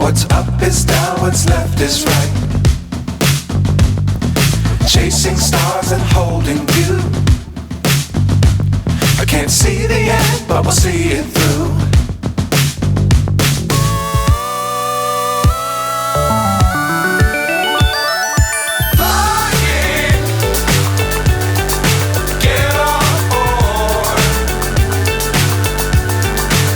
What's up is down, what's left is right. Chasing stars and holding you. I can't see the end, but we'll see it through.